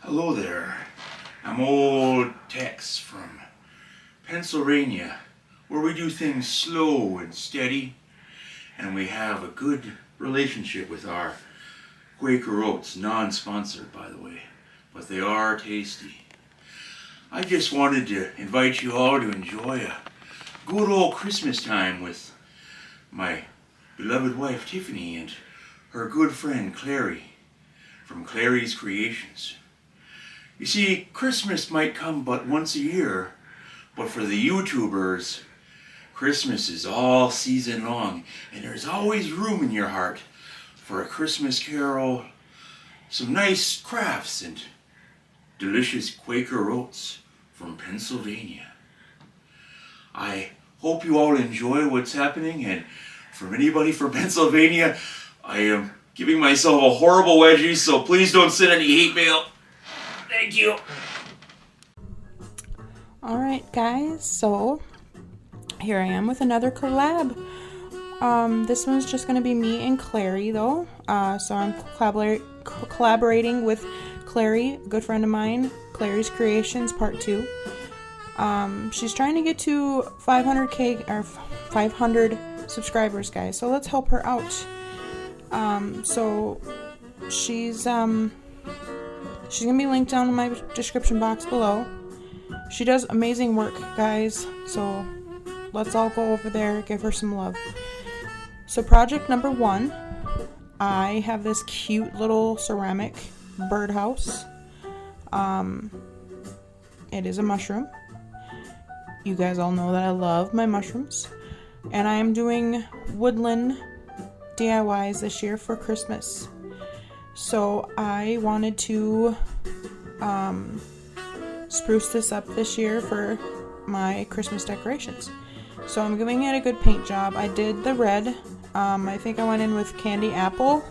Hello there. I'm old Tex from Pennsylvania, where we do things slow and steady, and we have a good relationship with our Quaker Oats, non-sponsored by the way, but they are tasty. I just wanted to invite you all to enjoy a good old Christmas time with my beloved wife Tiffany and her good friend Clary from Clary's Creations. You see, Christmas might come but once a year, but for the YouTubers, Christmas is all season long, and there's always room in your heart for a Christmas carol, some nice crafts, and delicious Quaker Oats from Pennsylvania. I hope you all enjoy what's happening, and from anybody from Pennsylvania, I am giving myself a horrible wedgie, so please don't send any hate mail. Thank you. Alright guys, so here I am with another collab. This one's just going to be me and Clary though. So I'm collaborating with Clary, a good friend of mine, Clary's Creations Part 2. She's trying to get to 500k or 500 subscribers, guys, so let's help her out. So she's gonna be linked down in my description box below. She does amazing work, guys, so let's all go over there, give her some love. So project number 1, I have this cute little ceramic birdhouse. It is a mushroom. You guys all know that I love my mushrooms. And I am doing Woodland DIYs this year for Christmas. So I wanted to spruce this up this year for my Christmas decorations. So I'm giving it a good paint job. I did the red. I think I went in with candy apple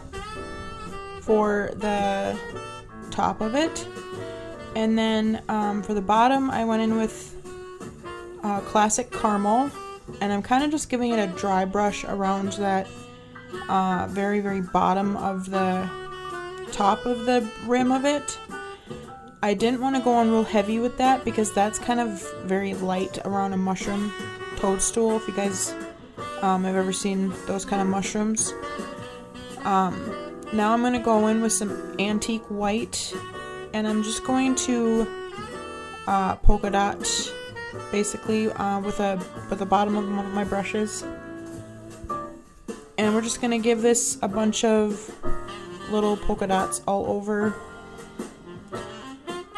for the top of it. And then for the bottom I went in with classic caramel. And I'm kind of just giving it a dry brush around that very, very bottom of the top of the rim of it. I didn't want to go on real heavy with that because that's kind of very light around a mushroom toadstool, if you guys have ever seen those kind of mushrooms. Now I'm going to go in with some antique white, and I'm just going to polka dot basically with the bottom of one of my brushes. And we're just going to give this a bunch of little polka dots all over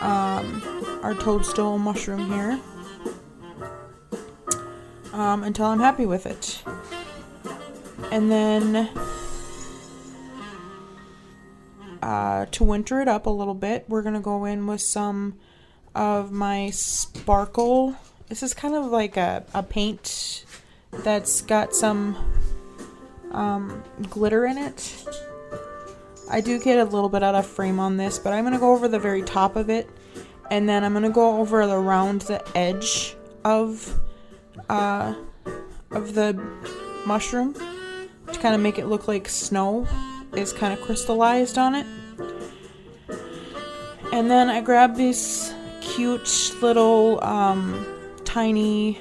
our toadstool mushroom here until I'm happy with it. And then to winter it up a little bit, we're going to go in with some of my sparkle. This is kind of like a paint that's got some glitter in it. I do get a little bit out of frame on this, but I'm going to go over the very top of it, and then I'm going to go over around the edge of the mushroom to kind of make it look like snow is kind of crystallized on it. And then I grabbed this cute little tiny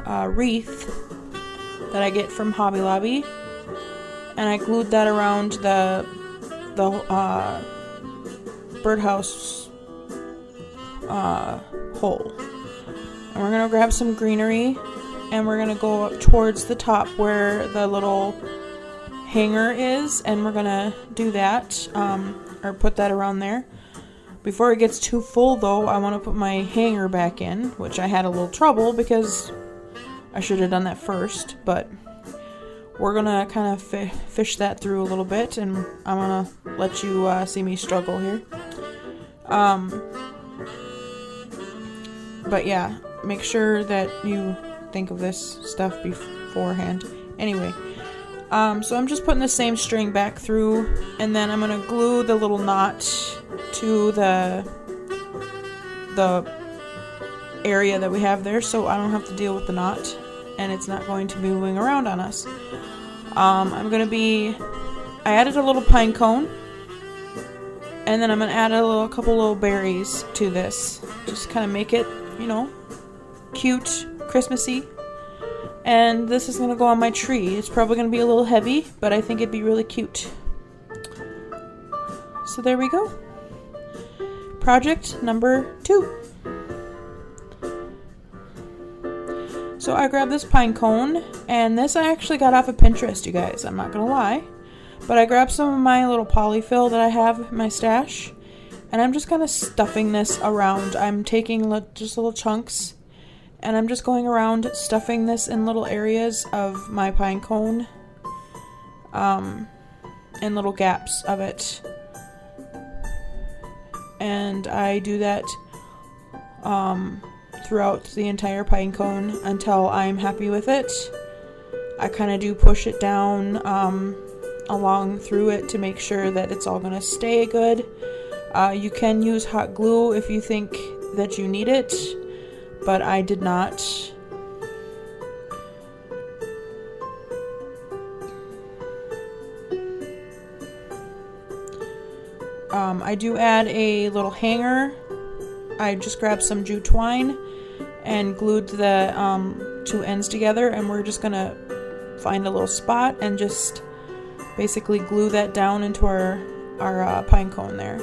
wreath that I get from Hobby Lobby, and I glued that around the birdhouse hole. And we're gonna grab some greenery, and we're gonna go up towards the top where the little hanger is, and we're gonna do that, or put that around there. Before it gets too full though, I want to put my hanger back in, which I had a little trouble because I should have done that first, but we're gonna kind of fish that through a little bit, and I'm gonna let you see me struggle here. But yeah, make sure that you think of this stuff beforehand. Anyway, so I'm just putting the same string back through, and then I'm gonna glue the little knot to the area that we have there, so I don't have to deal with the knot, and it's not going to be moving around on us. I added a little pine cone, And then I'm going to add a couple little berries to this. Just kind of make it, you know, cute, Christmassy. And this is going to go on my tree. It's probably going to be a little heavy, but I think it'd be really cute. So there we go. Project number 2. So I grabbed this pine cone, and this I actually got off of Pinterest, you guys. I'm not going to lie. But I grabbed some of my little polyfill that I have in my stash, and I'm just kind of stuffing this around. I'm taking just little chunks, and I'm just going around stuffing this in little areas of my pine cone, in little gaps of it. And I do that throughout the entire pine cone until I'm happy with it. I kind of do push it down along through it to make sure that it's all going to stay good. You can use hot glue if you think that you need it, but I did not. I do add a little hanger. I just grabbed some jute twine and glued the 2 ends together, and we're just going to find a little spot and just basically glue that down into our pine cone there.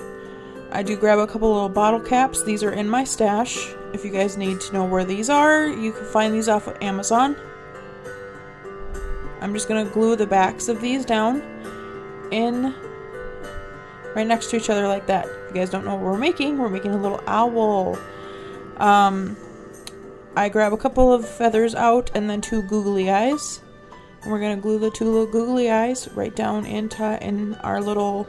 I do grab a couple little bottle caps. These are in my stash. If you guys need to know where these are, you can find these off of Amazon. I'm just going to glue the backs of these down in right next to each other like that. If you guys don't know what we're making a little owl. I grab a couple of feathers out and then 2 googly eyes. And we're going to glue the 2 little googly eyes right down in our little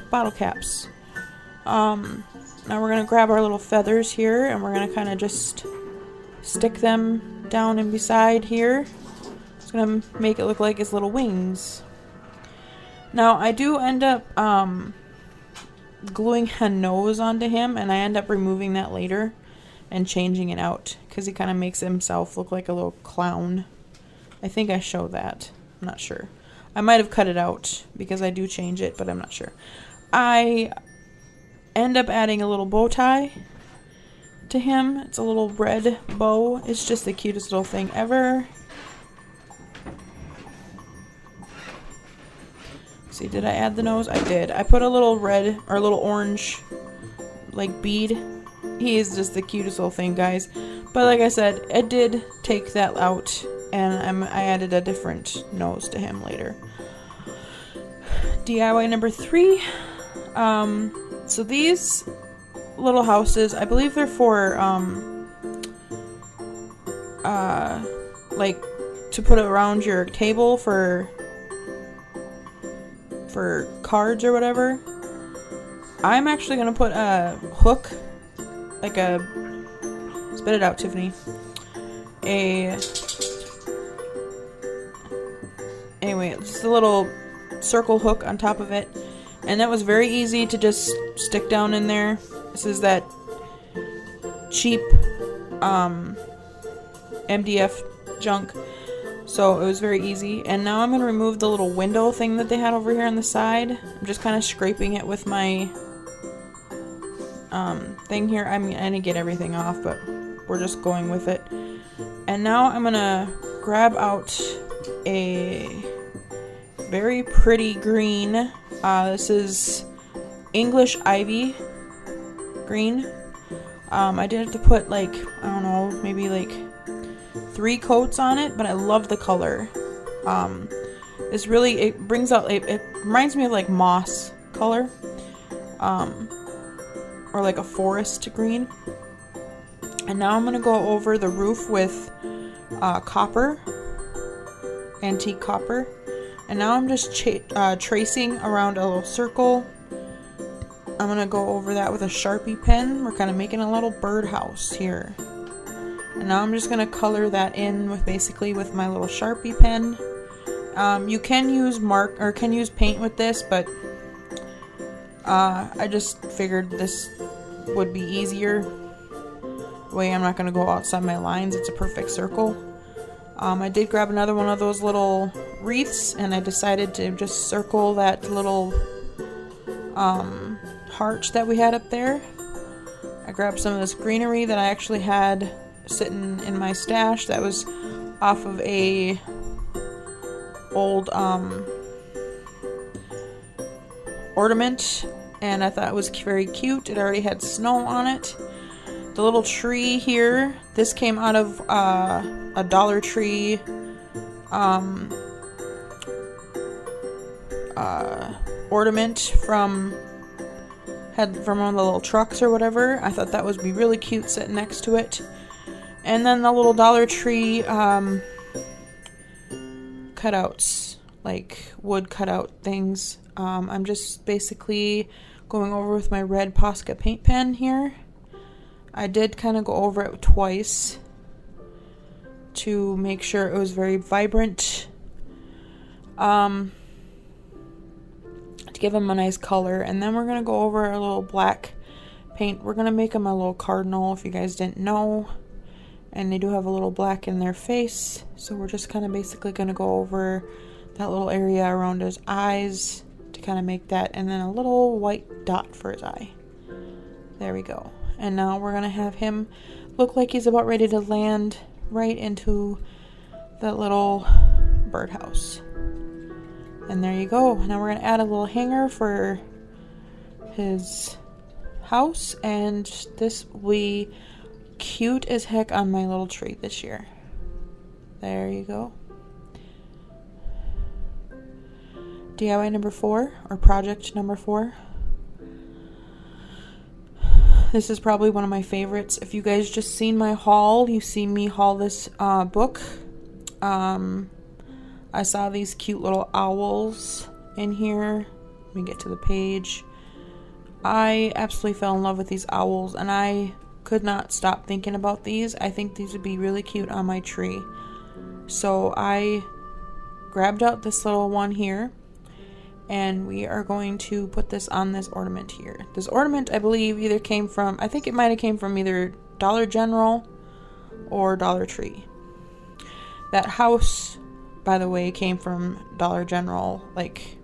bottle caps. Now we're going to grab our little feathers here, and we're going to kind of just stick them down in beside here. It's going to make it look like his little wings. Now I do end up gluing a nose onto him, and I end up removing that later and changing it out because he kind of makes himself look like a little clown. I think I show that. I'm not sure. I might have cut it out because I do change it, but I'm not sure. I end up adding a little bow tie to him. It's a little red bow. It's just the cutest little thing ever. See, did I add the nose? I did. I put a little red or a little orange like bead. He is just the cutest little thing, guys. But like I said, I did take that out, and I added a different nose to him later. DIY number 3. So these little houses, I believe they're for like to put around your table for cards or whatever. I'm actually gonna put a hook, like a, spit it out, Tiffany. Anyway, just a little circle hook on top of it, and that was very easy to just stick down in there. This is that cheap MDF junk, so it was very easy. And now I'm going to remove the little window thing that they had over here on the side. I'm just kind of scraping it with my thing here. I mean, I didn't get everything off, but we're just going with it. And now I'm going to grab out a very pretty green. This is English ivy green. I did have to put like, I don't know, maybe like 3 coats on it, but I love the color. It's really, it brings out, it reminds me of like moss color, or like a forest green. And now I'm gonna go over the roof with copper, antique copper. And now I'm just tracing around a little circle. I'm going to go over that with a Sharpie pen. We're kind of making a little birdhouse here. And now I'm just going to color that in with basically with my little Sharpie pen. You can use paint with this, but I just figured this would be easier. Way I'm not going to go outside my lines. It's a perfect circle. I did grab another one of those little wreaths, and I decided to just circle that little heart that we had up there. I grabbed some of this greenery that I actually had sitting in my stash that was off of a old ornament, and I thought it was very cute. It already had snow on it. The little tree here, this came out of a Dollar Tree ornament from one of the little trucks or whatever. I thought that would be really cute sitting next to it. And then the little Dollar Tree cutouts, like wood cutout things. I'm just basically going over with my red Posca paint pen here. I did kind of go over it twice to make sure it was very vibrant. To give them a nice color. And then we're going to go over a little black paint. We're going to make them a little cardinal, if you guys didn't know. And they do have a little black in their face. So we're just kind of basically going to go over that little area around his eyes to kind of make that. And then a little white dot for his eye. There we go. And now we're going to have him look like he's about ready to land right into that little birdhouse. And there you go. Now we're going to add a little hanger for his house. And this will be cute as heck on my little tree this year. There you go. DIY number 4, or project number 4. This is probably one of my favorites. If you guys just seen my haul, you see me haul this book. I saw these cute little owls in here. Let me get to the page. I absolutely fell in love with these owls, and I could not stop thinking about these. I think these would be really cute on my tree. So I grabbed out this little one here, and we are going to put this on this ornament here. This ornament, I believe, either came from, I think it might have came from either Dollar General or Dollar Tree. That house, by the way, came from Dollar General like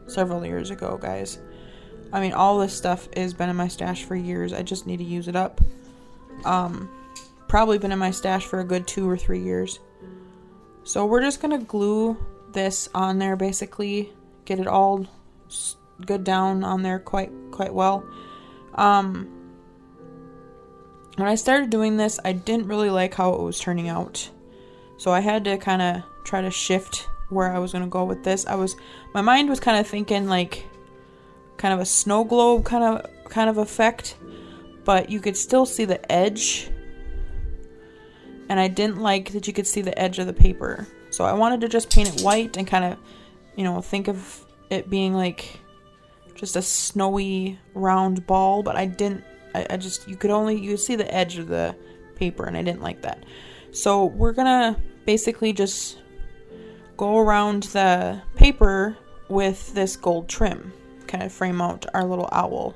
several years ago, guys. I mean, all this stuff has been in my stash for years. I just need to use it up. Probably been in my stash for a good 2 or 3 years. So we're just going to glue this on there, basically. Get it all good down on there quite well. When I started doing this, I didn't really like how it was turning out. So I had to kind of try to shift where I was going to go with this. My mind was kind of thinking like kind of a snow globe kind of effect, but you could still see the edge. And I didn't like that you could see the edge of the paper. So I wanted to just paint it white and kind of, think of it being like just a snowy round ball, but I didn't, you could see the edge of the paper, and I didn't like that. So we're gonna basically just go around the paper with this gold trim, kind of frame out our little owl.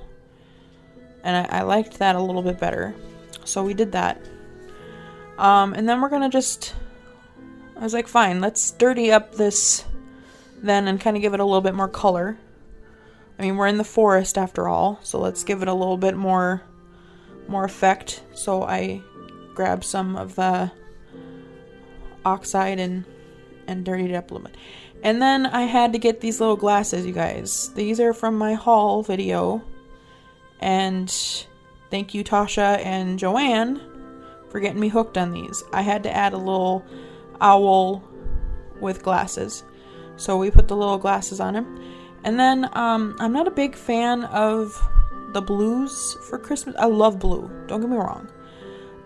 And I liked that a little bit better. So we did that. And then we're gonna I was like, fine, let's dirty up this then and kind of give it a little bit more color. I mean, we're in the forest after all, so let's give it a little bit more effect. So I grabbed some of the oxide and dirtied it up a little bit. And then I had to get these little glasses, you guys. These are from my haul video. And thank you, Tasha and Joanne, for getting me hooked on these. I had to add a little owl with glasses. So we put the little glasses on him. And then I'm not a big fan of the blues for Christmas. I love blue, don't get me wrong.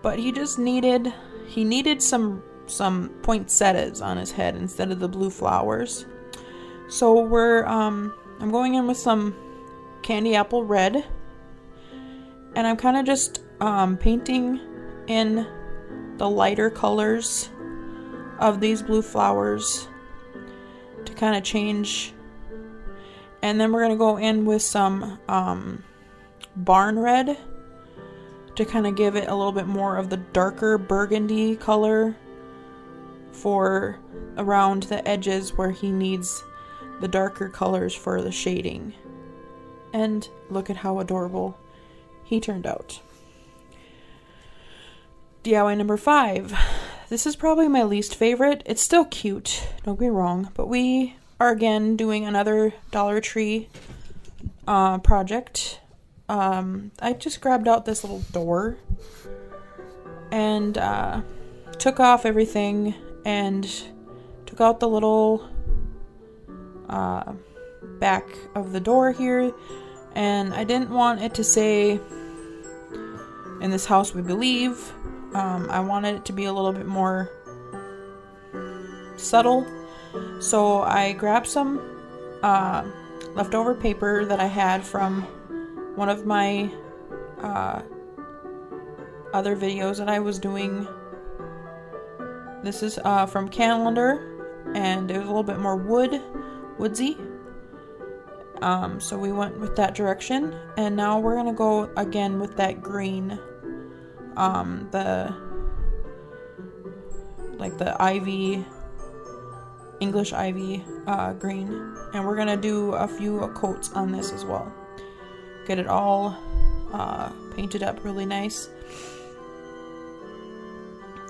But he needed some poinsettias on his head instead of the blue flowers. So I'm going in with some candy apple red. And I'm kind of just painting in the lighter colors of these blue flowers to kind of change. And then we're going to go in with some barn red to kind of give it a little bit more of the darker burgundy color for around the edges where he needs the darker colors for the shading. And look at how adorable he turned out. DIY number 5. This is probably my least favorite. It's still cute, don't get me wrong, but we are again doing another Dollar Tree project. I just grabbed out this little door and took off everything and took out the little back of the door here, and I didn't want it to say "In this house we believe." I wanted it to be a little bit more subtle, so I grabbed some leftover paper that I had from one of my other videos that I was doing. This is from Calendar, and it was a little bit more woodsy. So we went with that direction, and now we're gonna go again with that green, the ivy, English ivy green, and we're gonna do a few coats on this as well. Get it all painted up really nice.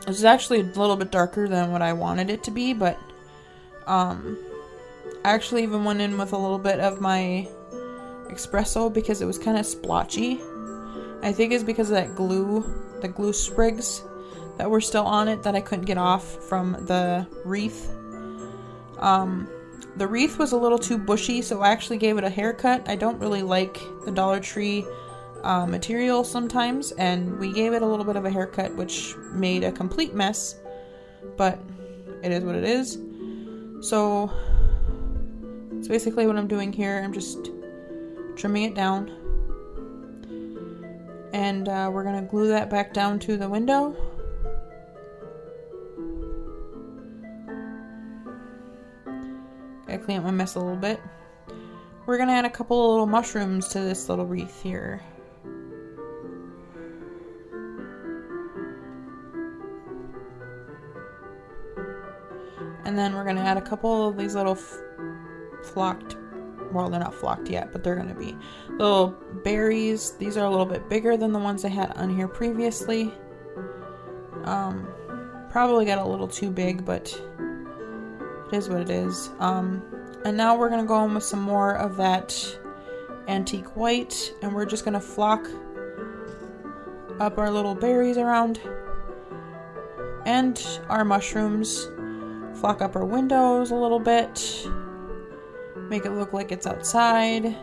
This is actually a little bit darker than what I wanted it to be, but I actually even went in with a little bit of my espresso because it was kind of splotchy. I think it's because of that glue, the glue sprigs that were still on it that I couldn't get off from the wreath. The wreath was a little too bushy, so I actually gave it a haircut. I don't really like the Dollar Tree material sometimes, and we gave it a little bit of a haircut, which made a complete mess, but it is what it is. So that's basically what I'm doing here. I'm just trimming it down, and we're gonna glue that back down to the window. Gotta clean up my mess a little bit. We're gonna add a couple of little mushrooms to this little wreath here. And then we're gonna add a couple of these little flocked, well, they're not flocked yet, but they're gonna be little berries. These are a little bit bigger than the ones I had on here previously. Probably got a little too big, but it is what it is. And now we're gonna go in with some more of that antique white, and we're just gonna flock up our little berries around and our mushrooms. Flock up our windows a little bit. Make it look like it's outside.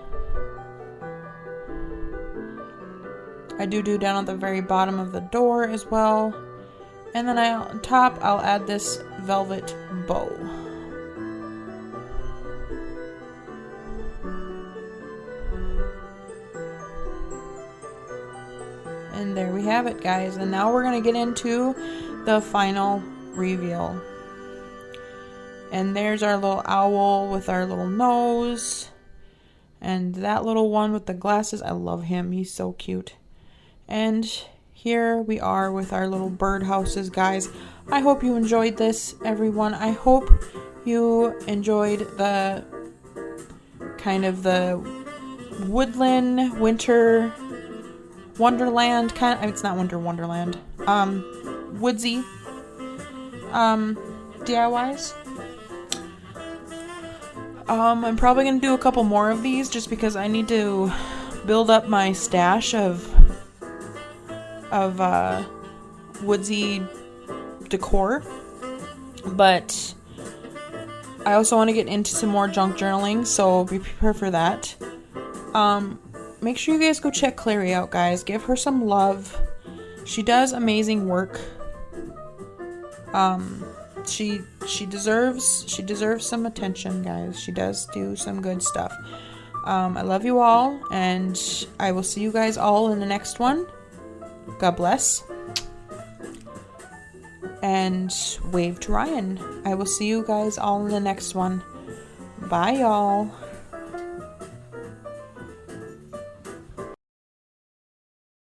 I do down at the very bottom of the door as well. And then on top, I'll add this velvet bow. And there we have it, guys. And now we're going to get into the final reveal. And there's our little owl with our little nose. And that little one with the glasses. I love him. He's so cute. And here we are with our little birdhouses, guys. I hope you enjoyed this, everyone. I hope you enjoyed the kind of the woodland winter wonderland kind of, it's not winter wonderland, woodsy DIYs. I'm probably gonna do a couple more of these just because I need to build up my stash of woodsy decor, but I also want to get into some more junk journaling, so be prepared for that. Make sure you guys go check Clary out, guys. Give her some love. She does amazing work. She deserves some attention, guys. She does do some good stuff. I love you all, and I will see you guys all in the next one. God bless. And wave to Ryan. I will see you guys all in the next one. Bye, y'all.